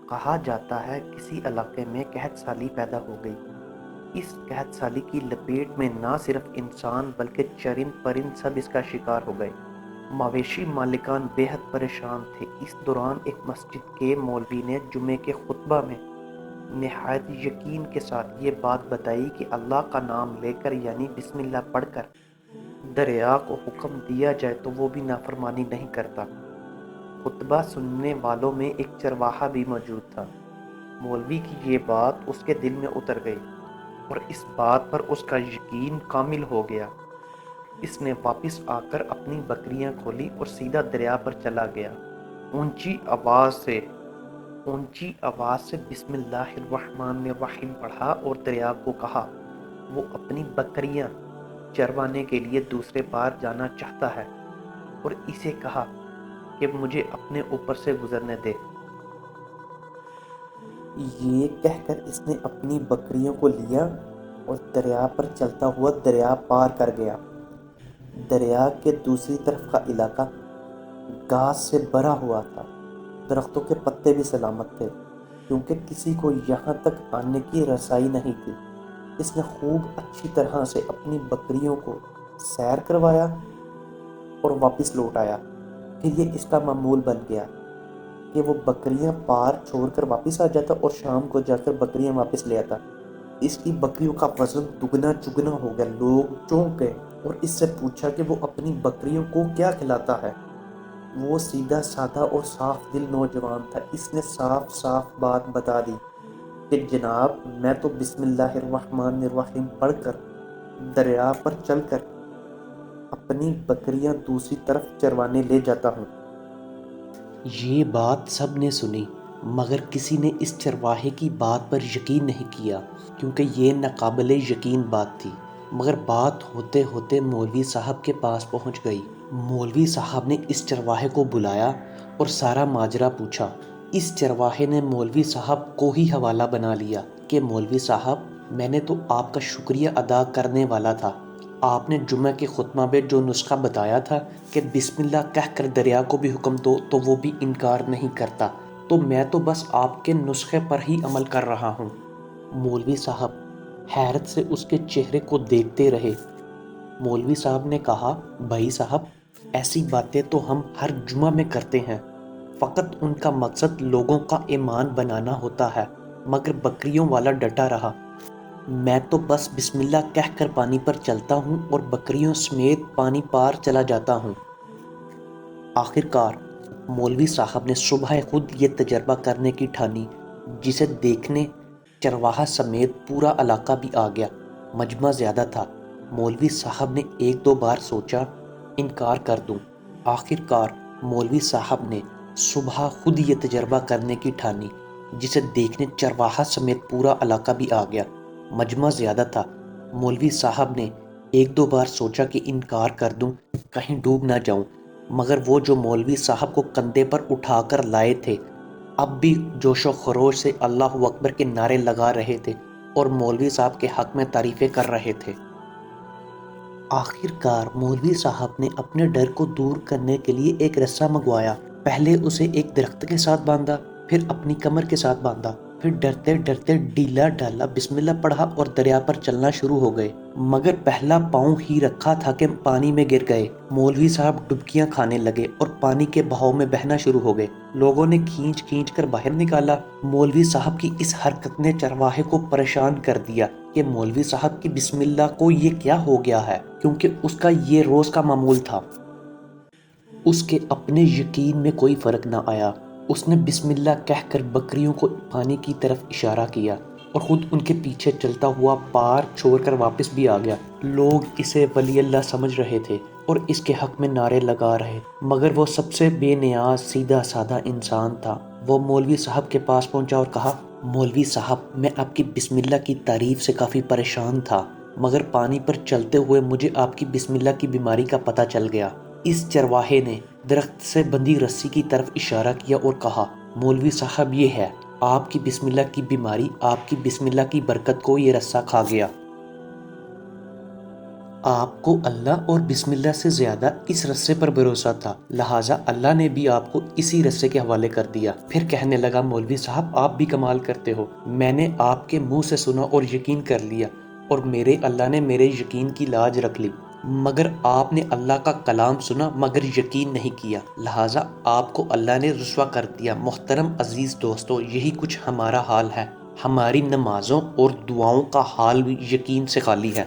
کہا جاتا ہے کسی علاقے میں قحط سالی پیدا ہو گئی۔ اس قحط سالی کی لپیٹ میں نہ صرف انسان بلکہ چرند پرند سب اس کا شکار ہو گئے۔ مویشی مالکان بے حد پریشان تھے۔ اس دوران ایک مسجد کے مولوی نے جمعے کے خطبہ میں نہایت یقین کے ساتھ یہ بات بتائی کہ اللہ کا نام لے کر یعنی بسم اللہ پڑھ کر دریا کو حکم دیا جائے تو وہ بھی نافرمانی نہیں کرتا۔ خطبہ سننے والوں میں ایک چرواہا بھی موجود تھا۔ مولوی کی یہ بات اس کے دل میں اتر گئی اور اس بات پر اس کا یقین کامل ہو گیا۔ اس نے واپس آ کر اپنی بکریاں کھولی اور سیدھا دریا پر چلا گیا۔ اونچی آواز سے بسم اللہ الرحمن الرحیم پڑھا اور دریا کو کہا وہ اپنی بکریاں چروانے کے لیے دوسرے پار جانا چاہتا ہے اور اسے کہا کہ مجھے اپنے اوپر سے گزرنے دے۔ یہ کہہ کر اس نے اپنی بکریوں کو لیا اور دریا پر چلتا ہوا دریا پار کر گیا۔ دریا کے دوسری طرف کا علاقہ گھاس سے بھرا ہوا تھا۔ درختوں کے پتے بھی سلامت تھے کیونکہ کسی کو یہاں تک آنے کی رسائی نہیں تھی۔ اس نے خوب اچھی طرح سے اپنی بکریوں کو سیر کروایا اور واپس لوٹ آیا۔ پھر یہ اس کا معمول بن گیا کہ وہ بکریاں پار چھوڑ کر واپس آ جاتا اور شام کو جا کر بکریاں واپس لے آتا۔ اس کی بکریوں کا وزن دگنا چگنا ہو گیا۔ لوگ چونک گئے اور اس سے پوچھا کہ وہ اپنی بکریوں کو کیا کھلاتا ہے۔ وہ سیدھا سادہ اور صاف دل نوجوان تھا۔ اس نے صاف صاف بات بتا دی کہ جناب میں تو بسم اللہ الرحمن الرحیم پڑھ کر دریا پر چل کر اپنی بکریاں دوسری طرف چروانے لے جاتا ہوں۔ یہ بات سب نے سنی مگر کسی نے اس چرواہے کی بات پر یقین نہیں کیا کیونکہ یہ ناقابل یقین بات تھی۔ مگر بات ہوتے ہوتے مولوی صاحب کے پاس پہنچ گئی۔ مولوی صاحب نے اس چرواہے کو بلایا اور سارا ماجرا پوچھا۔ اس چرواہے نے مولوی صاحب کو ہی حوالہ بنا لیا کہ مولوی صاحب میں نے تو آپ کا شکریہ ادا کرنے والا تھا۔ آپ نے جمعہ کے خطبہ میں جو نسخہ بتایا تھا کہ بسم اللہ کہہ کر دریا کو بھی حکم دو تو وہ بھی انکار نہیں کرتا، تو میں تو بس آپ کے نسخے پر ہی عمل کر رہا ہوں۔ مولوی صاحب حیرت سے اس کے چہرے کو دیکھتے رہے۔ مولوی صاحب نے کہا بھائی صاحب ایسی باتیں تو ہم ہر جمعہ میں کرتے ہیں، فقط ان کا مقصد لوگوں کا ایمان بنانا ہوتا ہے۔ مگر بکریوں والا ڈٹا رہا۔ میں تو بس بسم اللہ کہہ کر پانی پر چلتا ہوں اور بکریوں سمیت پانی پار چلا جاتا ہوں۔ آخر کار مولوی صاحب نے صبح خود یہ تجربہ کرنے کی ٹھانی، جسے دیکھنے چرواہا سمیت پورا علاقہ بھی آ گیا۔ مجمع زیادہ تھا۔ مولوی صاحب نے ایک دو بار سوچا انکار کر دوں۔ آخر کار مولوی صاحب نے صبح خود یہ تجربہ کرنے کی ٹھانی، جسے دیکھنے چرواہا سمیت پورا علاقہ بھی آ گیا۔ مجمع زیادہ تھا۔ مولوی صاحب نے ایک دو بار سوچا کہ انکار کر دوں، کہیں ڈوب نہ جاؤں، مگر وہ جو مولوی صاحب کو کندھے پر اٹھا کر لائے تھے اب بھی جوش و خروش سے اللہ اکبر کے نعرے لگا رہے تھے اور مولوی صاحب کے حق میں تعریفیں کر رہے تھے۔ آخر کار مولوی صاحب نے اپنے ڈر کو دور کرنے کے لیے ایک رسہ منگوایا۔ پہلے اسے ایک درخت کے ساتھ باندھا، پھر اپنی کمر کے ساتھ باندھا، پھر ڈرتے ڈرتے ڈھیلا ڈالا بسم اللہ پڑھا اور دریا پر چلنا شروع ہو گئے۔ مگر پہلا پاؤں ہی رکھا تھا کہ پانی میں گر گئے۔ مولوی صاحب ڈبکیاں کھانے لگے اور پانی کے بہاؤ میں بہنا شروع ہو گئے۔ لوگوں نے کھینچ کھینچ کر باہر نکالا۔ مولوی صاحب کی اس حرکت نے چرواہے کو پریشان کر دیا کہ مولوی صاحب کی بسم اللہ کو یہ کیا ہو گیا ہے، کیونکہ اس کا یہ روز کا معمول تھا۔ اس کے اپنے یقین میں کوئی فرق نہ آیا۔ اس نے بسم اللہ کہہ کر بکریوں کو پانی کی طرف اشارہ کیا اور خود ان کے پیچھے چلتا ہوا پار چھوڑ کر واپس بھی آ گیا۔ لوگ اسے ولی اللہ سمجھ رہے تھے اور اس کے حق میں نعرے لگا رہے، مگر وہ سب سے بے نیاز سیدھا سادہ انسان تھا۔ وہ مولوی صاحب کے پاس پہنچا اور کہا مولوی صاحب میں آپ کی بسم اللہ کی تعریف سے کافی پریشان تھا، مگر پانی پر چلتے ہوئے مجھے آپ کی بسم اللہ کی بیماری کا پتہ چل گیا۔ اس چرواہے نے درخت سے بندھی رسی کی طرف اشارہ کیا اور کہا مولوی صاحب یہ ہے آپ کی بسم اللہ کی بیماری، آپ کی بسم اللہ کی برکت کو یہ رسہ کھا گیا۔ آپ کو اللہ اور بسم اللہ سے زیادہ اس رسے پر بھروسہ تھا، لہٰذا اللہ نے بھی آپ کو اسی رسے کے حوالے کر دیا۔ پھر کہنے لگا مولوی صاحب آپ بھی کمال کرتے ہو، میں نے آپ کے منہ سے سنا اور یقین کر لیا، اور میرے اللہ نے میرے یقین کی لاج رکھ لی، مگر آپ نے اللہ کا کلام سنا مگر یقین نہیں کیا، لہٰذا آپ کو اللہ نے رسوا کر دیا۔ محترم عزیز دوستو، یہی کچھ ہمارا حال ہے، ہماری نمازوں اور دعاؤں کا حال بھی یقین سے خالی ہے۔